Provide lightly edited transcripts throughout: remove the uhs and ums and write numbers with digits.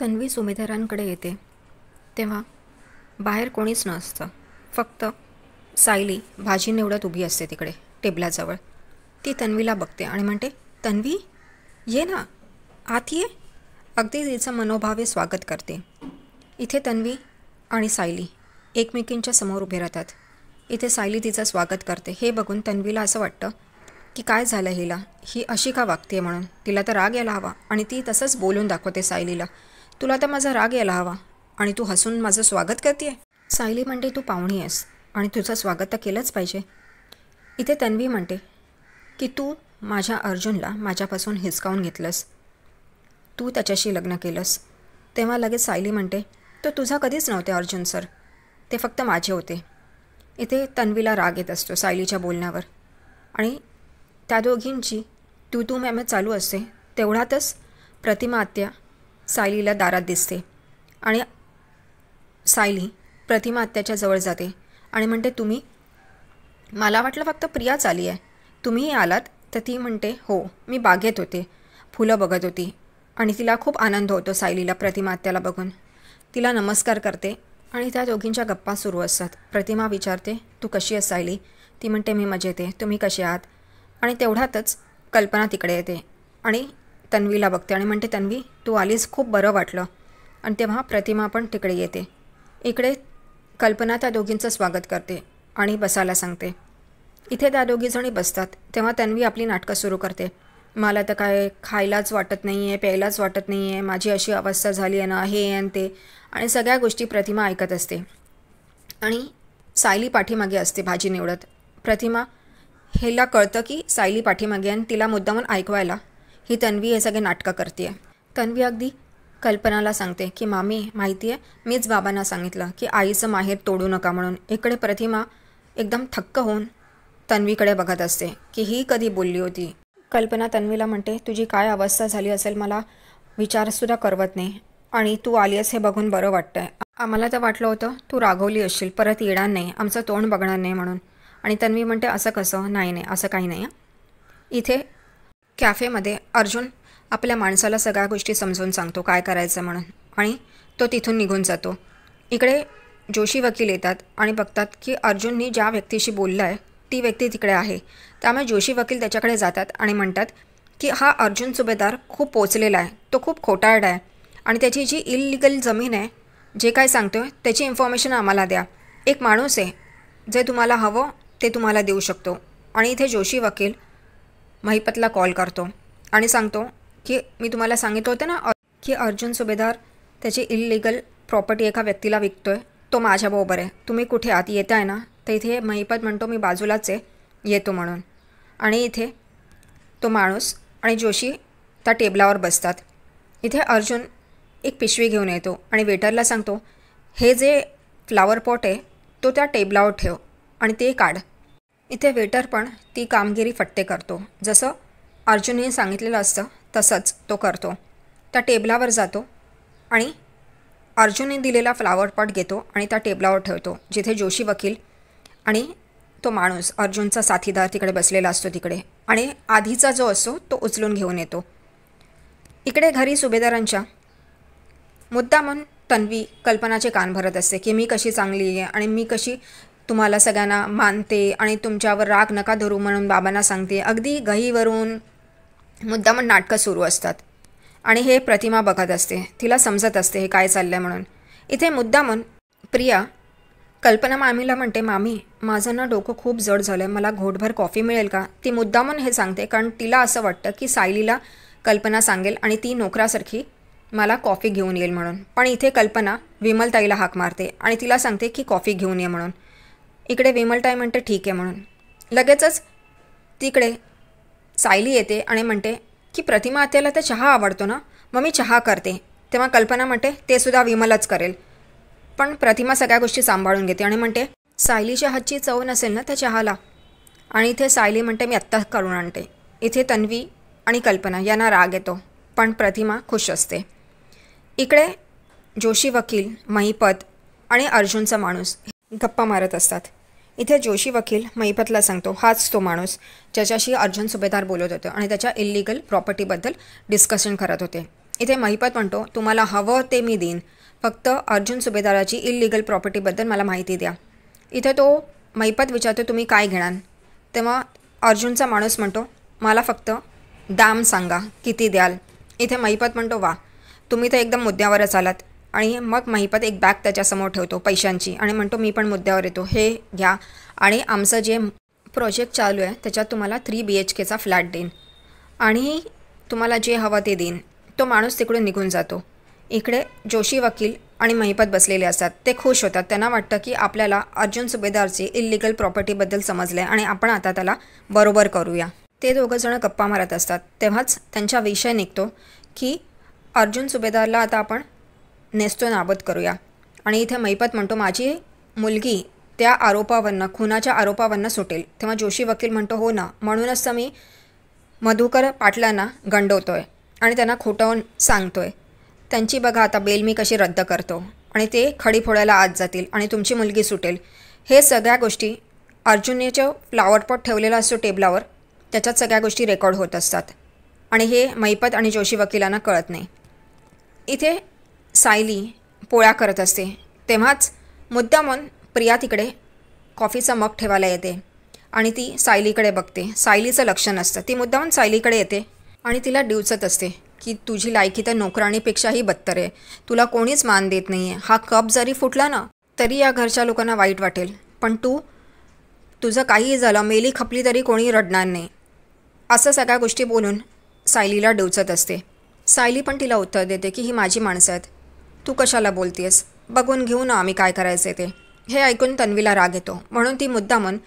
तन्वी सुमेधारांकडे येते तेव्हा बाहेर कोणीच नसतं. फक्त सायली भाजी निवडत उभी असते तिकडे टेबलाजवळ. ती तन्वीला बघते आणि म्हणते, तन्वी ये ना, आत ये. अगदी तिचं मनोभावे स्वागत करते. इथे तन्वी आणि सायली एकमेकींच्या समोर उभे राहतात. इथे सायली तिचं स्वागत करते. हे बघून तन्वीला असं वाटतं की काय झालं हिला, ही अशी का वागते म्हणून. तिला तर राग यायला हवा आणि ती तसंच बोलून दाखवते सायलीला, तुला तर माझा राग यायला हवा आणि तू हसून माझं स्वागत करते. सायली म्हणते, तू पाहुणी आहेस आणि तुझं स्वागत तर केलंच पाहिजे. इथे तन्वी म्हणते की तू माझ्या अर्जुनला माझ्यापासून हिसकावून घेतलंस, तू त्याच्याशी लग्न केलंस. तेव्हा लगेच सायली म्हणते, तो तुझा कधीच नव्हते अर्जुन सर, ते फक्त माझे होते. इथे तन्वीला राग येत असतो सायलीच्या बोलण्यावर आणि त्या दोघींची तू मॅम चालू असते. तेवढ्यातच प्रतिमा आत्या सायलीला दारात दिसते आणि सायली प्रतिमा आत्याच्या जवळ जाते आणि म्हणते, तुम्ही, मला वाटलं फक्त प्रियाच आली आहे, तुम्हीही आलात. तर ती म्हणते, हो, मी बागेत होते, फुलं बघत होती. आणि तिला खूप आनंद होतो सायलीला प्रतिमा आत्याला बघून. तिला नमस्कार करते आणि त्या दोघींच्या गप्पा सुरू असतात. प्रतिमा विचारते, तू कशी आहेस सायली? ती म्हणते, मी मजेत आहे, तुम्ही कशी आहात? आणि तेवढ्यातच कल्पना तिकडे येते आणि तन्वीला बघते आणि म्हणते, तन्वी तू आलीस, खूप बरं वाटलं. आणि तेव्हा प्रतिमा पण तिकडे येते. इकडे कल्पना त्या दोघींचं स्वागत करते आणि बसायला सांगते. इथे त्या दोघीजणी बसतात. तेव्हा तन्वी आपली नाटकं सुरू करते. मला तर काय खायलाच वाटत नाही आहे, प्यायलाच वाटत नाही आहे, माझी अशी अवस्था झाली आहे ना, हे आणि ते, आणि सगळ्या गोष्टी प्रतिमा ऐकत असते. आणि सायली पाठीमागे असते भाजी निवडत. प्रतिमा हेला कळतं की सायली पाठीमागे आणि तिला मुद्दामून ऐकवायला ही तन्वी हे सगळे नाटकं करते आहे. तन्वी अगदी कल्पनाला सांगते की मामी माहिती आहे, मीच बाबांना सांगितलं की आईचं माहेर तोडू नका म्हणून. इकडे प्रतिमा एकदम थक्क होऊन तन्वीकडे बघत असते की ही कधी बोलली होती. कल्पना तन्वीला म्हणते, तुझी काय अवस्था झाली असेल मला विचारसुद्धा करवत नाही आणि तू आली आहेस हे बघून बरं वाटतं आहे. आम्हाला तर वाटलं होतं तू रागवली असशील, परत येणार नाही, आमचं तोंड बघणार नाही म्हणून. आणि तन्वी म्हणते, असं कसं? नाही, असं काही नाही. इथे कॅफेमध्ये अर्जुन आपल्या माणसाला सगळ्या गोष्टी समजून सांगतो काय करायचं म्हणून आणि तो तिथून निघून जातो. इकडे जोशी वकील येतात आणि बघतात की अर्जुननी ज्या व्यक्तीशी बोललं आहे ती व्यक्ती तिकडे आहे. त्यामुळे जोशी वकील त्याच्याकडे जातात आणि म्हणतात की हा अर्जुन सुभेदार खूप पोचलेला आहे, तो खूप खोटारडा आहे आणि त्याची जी इल्लिगल जमीन आहे, जे काय सांगतो आहे त्याची इन्फॉर्मेशन आम्हाला द्या. एक माणूस आहे जे तुम्हाला हवं ते तुम्हाला देऊ शकतो. आणि इथे जोशी वकील महिपतला कॉल करतो आणि सांगतो की मी तुम्हाला सांगितलं होतं ना की अर्जुन सुभेदार त्याची इल्लिगल प्रॉपर्टी एका व्यक्तीला विकतो आहे, तो माझ्याबरोबर आहे, तुम्ही कुठे आत येत आहे ना? तर इथे महिपत म्हणतो, मी बाजूलाच आहे, येतो म्हणून. आणि इथे तो माणूस आणि जोशी त्या टेबलावर बसतात. इथे अर्जुन एक पिशवी घेऊन येतो आणि वेटरला सांगतो, हे जे फ्लावर पॉट आहे तो त्या टेबलावर ठेव आणि ते काढ. इथे वेटर पण ती कामगिरी फट्टे करतो. जसं अर्जुनने सांगितलेलं असतं तसंच तो करतो. त्या टेबलावर जातो आणि अर्जुनने दिलेला फ्लावर पॉट घेतो आणि त्या टेबलावर ठेवतो जिथे जोशी वकील आणि तो माणूस अर्जुनचा साथीदार तिकडे बसलेला असतो तिकडे. आणि आधीचा जो असतो तो उचलून घेऊन येतो. इकडे घरी सुभेदारांच्या मुद्दामून तन्वी कल्पनाचे कान भरत असते की मी कशी चांगली आहे आणि मी कशी तुम्हाला सगळ्यांना मानते आणि तुमच्यावर राग नका धरू म्हणून बाबांना सांगते. अगदी गहीवरून मुद्दामून नाटकं सुरू असतात आणि हे प्रतिमा बघत असते. तिला समजत असते हे काय चाललं आहे म्हणून. इथे मुद्दामून प्रिया कल्पना मामीला म्हणते, मामी माझं ना डोकं खूप जड झालं आहे, मला घोटभर कॉफी मिळेल का? ती मुद्दामून हे सांगते कारण तिला असं वाटतं की सायलीला कल्पना सांगेल आणि ती नोकरासारखी मला कॉफी घेऊन येईल म्हणून. पण इथे कल्पना विमलताईला हाक मारते आणि तिला सांगते की कॉफी घेऊन ये म्हणून. इकडे विमलताई म्हणते ठीक आहे म्हणून. लगेचच तिकडे सायली येते आणि म्हणते की प्रतिमा आत्याला तर चहा आवडतो ना, मग मी चहा करते. तेव्हा कल्पना म्हणते ते सुद्धा विमलच करेल. पण प्रतिमा सगळ्या गोष्टी सांभाळून घेते आणि म्हणते, सायलीच्या हातची चव नसेल ना त्या चहाला. आणि इथे सायली म्हणते, मी आत्ता करून आणते. इथे तन्वी आणि कल्पना यांना राग येतो पण प्रतिमा खुश असते. इकडे जोशी वकील, महिपत आणि अर्जुनचा माणूस गप्पा मारत असतात. इथे जोशी वकील महिपतला सांगतो, हाच तो माणूस ज्याच्याशी अर्जुन सुभेदार बोलत होते आणि त्याच्या इल्लिगल प्रॉपर्टीबद्दल डिस्कशन करत होते. इथे महिपत म्हणतो तुम्हाला हवं ते मी देईन, फक्त अर्जुन सुभेदाराची इल्लिगल प्रॉपर्टीबद्दल मला माहिती द्या. इथे तो महिपत विचारतो तुम्ही काय घेणार. तेव्हा अर्जुनचा माणूस म्हणतो मला फक्त दाम सांगा किती द्याल. इथे महिपत म्हणतो वा तुम्ही तर एकदम मुद्द्यावरच आलात. आणि मग महिपत एक बॅग त्याच्यासमोर ठेवतो पैशांची आणि म्हणतो मी पण मुद्द्यावर येतो, हे घ्या आणि आमचं जे प्रोजेक्ट चालू आहे त्याच्यात तुम्हाला 3 BHKचा फ्लॅट देईन आणि तुम्हाला जे हवं ते देईन. तो माणूस तिकडून निघून जातो. इकडे जोशी वकील आणि महिपत बसलेले असतात. ते खुश होतात. त्यांना वाटतं की आपल्याला अर्जुन सुभेदारची इल्लिगल प्रॉपर्टीबद्दल समजलं आहे आणि आपण आता त्याला बरोबर करूया. ते दोघंजणं गप्पा मारत असतात. तेव्हाच त्यांचा विषय निघतो की अर्जुन सुभेदारला आता आपण नेस्तो नाबूद करूया. आणि इथे महिपत म्हणतो माझी मुलगी त्या आरोपावरनं खुनाच्या आरोपावरनं सुटेल. तेव्हा जोशी वकील म्हणतो हो ना, म्हणूनच तर मी मधुकर पाटलांना गंडवतोय आणि त्यांना खोटं सांगतोय. त्यांची बघा आता बेल मी कशी रद्द करतो आणि ते खडी फोडायला आत जातील आणि तुमची मुलगी सुटेल. हे सगळ्या गोष्टी अर्जुनचं फ्लावरपॉट ठेवलेला असतो टेबलावर, त्याच्यात सगळ्या गोष्टी रेकॉर्ड होत असतात आणि हे महिपत आणि जोशी वकिलांना कळत नाही. इथे सायली पोळ्या करत असते. तेव्हाच मुद्दामून प्रिया तिकडे कॉफीचा मग ठेवायला येते आणि ती सायलीकडे बघते. सायलीचं लक्ष नसतं. ती मुद्दामून सायलीकडे येते आणि तिला डिवचत असते की तुझी लायकी तर नोकराणीपेक्षाही बदतर आहे, तुला कोणीच मान देत नाही आहे. हा कप जरी फुटला ना तरी या घरच्या लोकांना वाईट वाटेल, पण तुझं काहीही झालं, मेली खपली तरी कोणी रडणार नाही. असं सगळ्या गोष्टी बोलून सायलीला डिवचत असते. सायली पण तिला उत्तर देते की ही माझी माणसं आहेत, तू कशाला बोलतेस, बघून घेऊ ना आम्ही काय करायचं ते. हे ऐकून तन्वीला राग येतो म्हणून ती मुद्दामून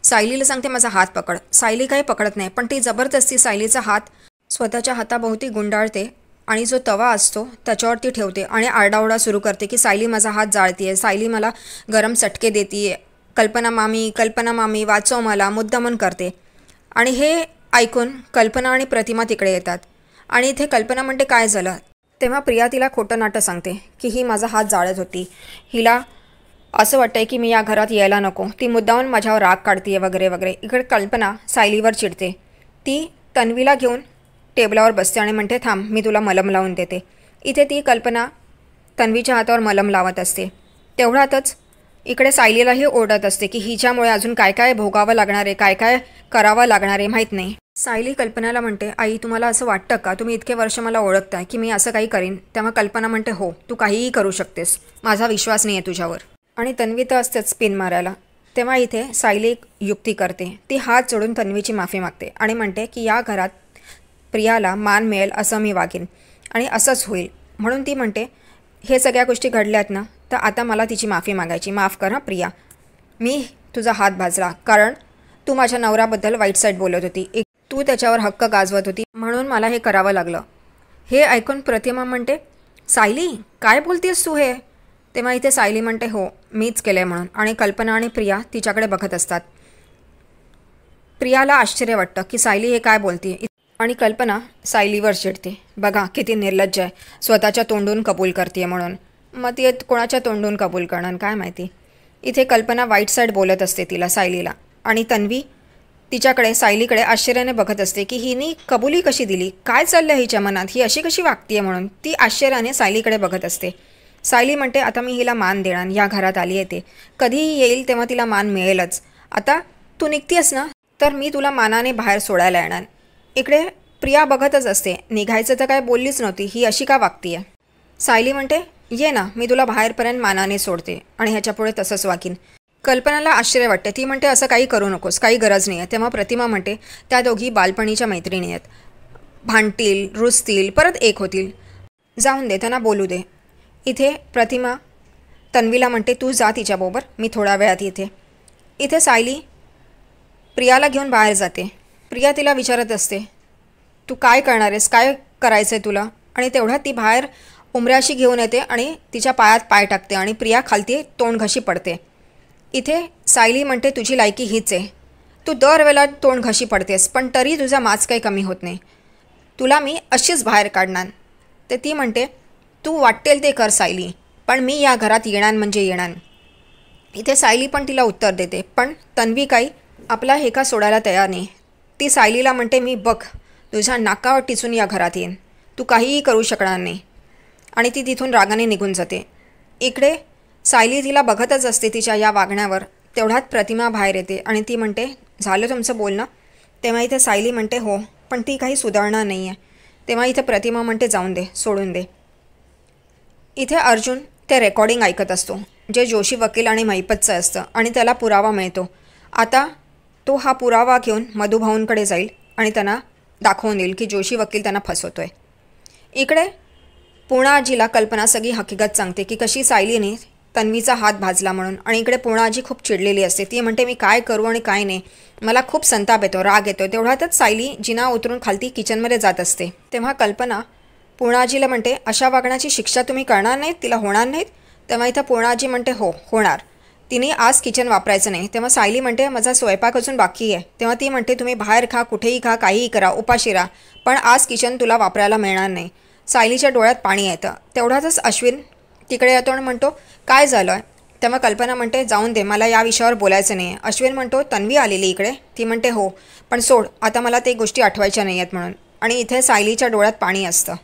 सायलीला सांगते माझा हात पकड. सायली काही पकडत नाही, पण ती जबरदस्ती सायलीचा हात स्वतःच्या हाताभोवती गुंडाळते आणि जो तवा असतो त्याच्यावरती ठेवते आणि आरडाओरडा सुरू करते की सायली माझा हात जाळतीये, सायली मला गरम चटके देतीये, कल्पना मामी वाचव मला, मुद्दामून करते. आणि हे ऐकून कल्पना आणि प्रतिमा तिकडे येतात आणि इथे कल्पना म्हणते काय झालं. तेव्हा प्रिया तिला खोटं नाटं सांगते की ही माझा हात जाळत होती, हिला असं वाटतंय की मी या घरात यायला नको, ती मुद्दामून माझ्यावर राग काढतीये वगैरे वगैरे. इकडे कल्पना सायलीवर चिडते. ती तन्वीला घेऊन टेबलावर बसते आणि म्हणते थांब मी तुला मलम लावून देते. इथे ती कल्पना तन्वीच्या हातावर मलम लावत असते. तेवढ्यातच इकडे सायलीलाही ओरडत असते की हिच्यामुळे अजून काय काय भोगावं लागणार आहे, काय काय करावं लागणार आहे माहीत नाही. सायली कल्पनाला म्हणते आई तुम्हाला असं वाटतं का, तुम्ही इतके वर्ष मला ओळखताय की मी असं काही करीन. तेव्हा कल्पना म्हणते हो तू काहीही करू शकतेस, माझा विश्वास नाही आहे तुझ्यावर. आणि तन्वी तर असतेच स्पिन मारायला. तेव्हा इथे सायली एक युक्ती करते. ती हात जोडून तन्वीची माफी मागते आणि म्हणते की या घरात प्रियाला मान मिळेल असं मी वागेन आणि असंच होईल. म्हणून ती म्हणते हे सगळ्या गोष्टी घडल्यात ना तर आता मला तिची माफी मागायची, माफ कर हां प्रिया, मी तुझा हात भाजला कारण तू माझ्या नवऱ्याबद्दल वाईट साईड बोलत होती, तू त्याच्यावर हक्क गाजवत होती म्हणून मला हे करावं लागलं. हे ऐकून प्रतिमा म्हणते सायली काय बोलतेस तू हे. तेव्हा इथे सायली म्हणते हो मीच केलं आहे म्हणून. आणि कल्पना आणि प्रिया तिच्याकडे बघत असतात. प्रियाला आश्चर्य वाटतं की सायली हे काय बोलते आणि कल्पना सायलीवर चिडते. बघा किती निर्लज्ज आहे, स्वतःच्या तोंडून कबूल करते म्हणून. मग ती कोणाच्या तोंडून कबूल करणार काय माहिती. इथे कल्पना वाईट साईड बोलत असते तिला सायलीला आणि तन्वी तिच्याकडे सायलीकडे आश्चर्याने बघत असते की हिने कबुली कशी दिली, काय चाललं हिच्या मनात, ही अशी कशी वागतीये म्हणून. ती आश्चर्याने सायलीकडे बघत असते. सायली म्हणते आता मी हिला मान देणार, या घरात आली आहे ते कधीही येईल तेव्हा तिला मान मिळेलच. आता तू निघतीयस ना तर मी तुला मानाने बाहेर सोडायला येणार. इकडे प्रिया बघतच असते. निघायचं तर काय बोललीच नव्हती, ही अशी का वागतीये. सायली म्हणते ये ना मी तुला बाहेरपर्यंत मानाने सोडते आणि ह्याच्यापुढे तसंच वागीन. कल्पनाला आश्चर्य वाटते. ती म्हणते असं काही करू नकोस, काही गरज नाही आहे. तेव्हा प्रतिमा म्हणते त्या दोघी बालपणीच्या मैत्रिणी आहेत, भांडतील रुसतील परत एक होतील, जाऊन दे त्यांना बोलू दे. इथे प्रतिमा तन्वीला म्हणते तू जा तिच्याबरोबर, मी थोड्या वेळात येते. इथे सायली प्रियाला घेऊन बाहेर जाते. प्रिया तिला विचारत असते तू काय करणार आहेस, काय करायचं आहे तुला. आणि तेवढ्यात ती बाहेर उमऱ्याशी घेऊन येते आणि तिच्या पायात पाय टाकते आणि प्रिया खालती तोंड घशी पडते. इथे सायली म्हणते तुझी लायकी हीच आहे, तू दरवेळेला तोंड घशी पडतेस पण तरी तुझा माज काही कमी होत नाही, तुला मी अशीच बाहेर काढणार. ते ती म्हणते तू वाटेल ते कर सायली, पण मी या घरात येणार म्हणजे येणार. इथे सायली पण तिला उत्तर देते पण तन्वी काही आपला हेका सोडायला तयार नाही. ती सायलीला म्हणते मी बघ तुझ्या नाकावर टिचून या घरात येईन, तू काहीही करू शकणार नाही. आणि ती तिथून रागाने निघून जाते. इकडे सायली तिला बघतच असते तिच्या या वागण्यावर. तेवढ्यात प्रतिमा बाहेर येते आणि ती म्हणते, झालं तुमचं बोलणं? तेव्हा इथे सायली म्हणते, हो, पण ती काही सुधारणार नाही आहे. तेव्हा इथे प्रतिमा म्हणते, जाऊन दे, सोडून दे. इथे अर्जुन ते रेकॉर्डिंग ऐकत असतो जे जोशी वकील आणि महिपतचं असतं आणि त्याला पुरावा मिळतो. आता तो हा पुरावा घेऊन मधुभाऊंकडे जाईल आणि त्यांना दाखवून देईल की जोशी वकील त्यांना फसवतोय. इकडे पूर्णाजीला कल्पना सगळी हकीकत सांगते की कशी सायलीने तन्वीचा हात भाजला म्हणून. आणि इकडे पूर्णाजी खूप चिडलेली असते. ती म्हणते, मी काय करू आणि काय नाही, मला खूप संताप येतो, राग येतो. तेवढ्यातच सायली जिना उतरून खालती किचनमध्ये जात असते. तेव्हा कल्पना पूर्णाजीला म्हणते, अशा वागण्याची शिक्षा तुम्ही करणार नाहीत, तिला होणार नाहीत? तेव्हा इथं पूर्णाजी म्हणते, हो, होणार. तिने आज किचन वापरायचं नाही. तेव्हा सायली म्हणते, माझा स्वयंपाक अजून बाकी आहे. तेव्हा ती म्हणते, तुम्ही बाहेर खा, कुठेही खा, काहीही करा, उपाशी राहा, पण आज किचन तुला वापरायला मिळणार नाही. सायलीच्या डोळ्यात पाणी येतं. तेवढ्यातच अश्विन तिकडे येतो आणि म्हणतो, काय झालं आहे? तेव्हा कल्पना म्हणते, जाऊन दे, मला या विषयावर बोलायचं नाही आहे. अश्विन म्हणतो, तन्वी आलेली इकडे? ती म्हणते, हो, पण सोड, आता मला ते गोष्टी आठवायच्या नाही आहेत म्हणून. आणि इथे सायलीच्या डोळ्यात पाणी असतं.